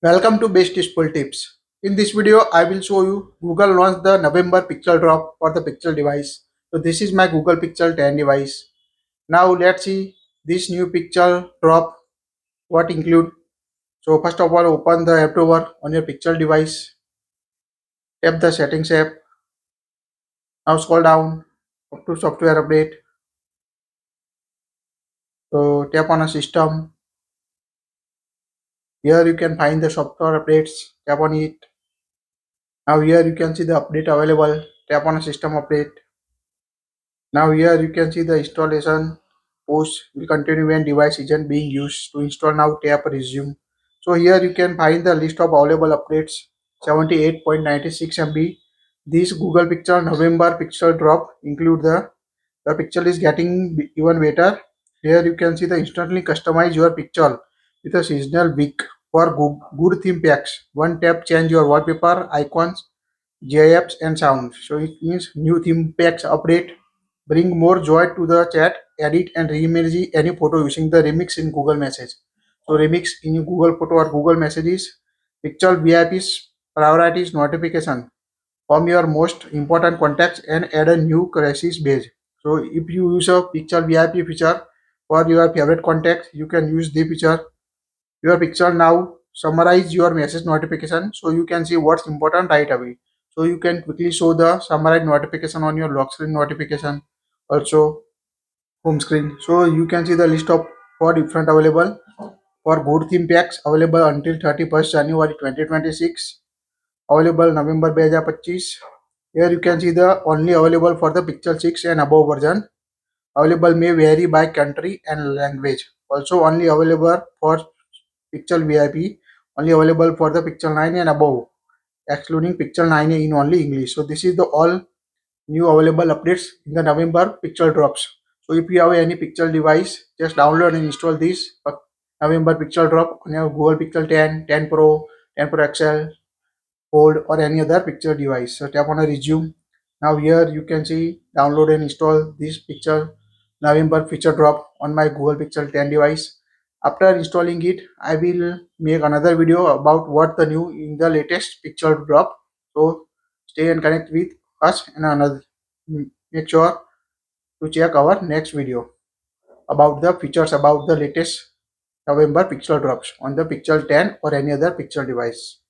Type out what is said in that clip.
Welcome to Best Display Tips. In this video, I will show you Google launched the November Pixel Drop for the Pixel device. So this is my Google Pixel 10 device. Now let's see this new Pixel Drop what include. So first of all, open the app drawer on your Pixel device. Tap the settings app. Now scroll down up to software update. So tap on a system. Here you can find the software updates. Tap on it. Now here you can see the update available. Tap on a system update. Now here you can see the installation push will continue when device isn't being used. To install now tap resume. So here you can find the list of available updates 78.96 MB. This Google Pixel November Pixel Drop include the pixel is getting even better. Here you can see the instantly customize your pixel with a seasonal week for good theme packs. One tap change your wallpaper, icons, GIFs and sound. So it means new theme packs update. Bring more joy to the chat, edit and reimage any photo using the remix in Google Message. So remix in Google Photo or Google Messages. Pixel VIP's priorities notification from your most important contacts and add a new crisis badge. So if you use a Pixel VIP feature for your favorite contacts, you can use the feature. Your Pixel now summarize your message notification so you can see what's important right away. So you can quickly show the summarized notification on your lock screen notification, also home screen. So you can see the list of 4 different available for good theme packs available until 31st January 2026. Available November 2025. Here you can see the only available for the Pixel 6 and above version. Available may vary by country and language. Also only available for Pixel VIP, only available for the Pixel 9 and above, excluding Pixel 9a in only English. So this is the all new available updates in the November Pixel drops. So if you have any Pixel device, just download and install this November Pixel drop on your Google Pixel 10, 10 Pro, 10 Pro XL, Fold or any other Pixel device. So tap on a resume. Now here you can see download and install this Pixel November feature drop on my Google Pixel 10 device. After installing it, I will make another video about what the new in the latest Pixel drop. So stay and connect with us and another. Make sure to check our next video about the features about the latest November Pixel drops on the Pixel 10 or any other Pixel device.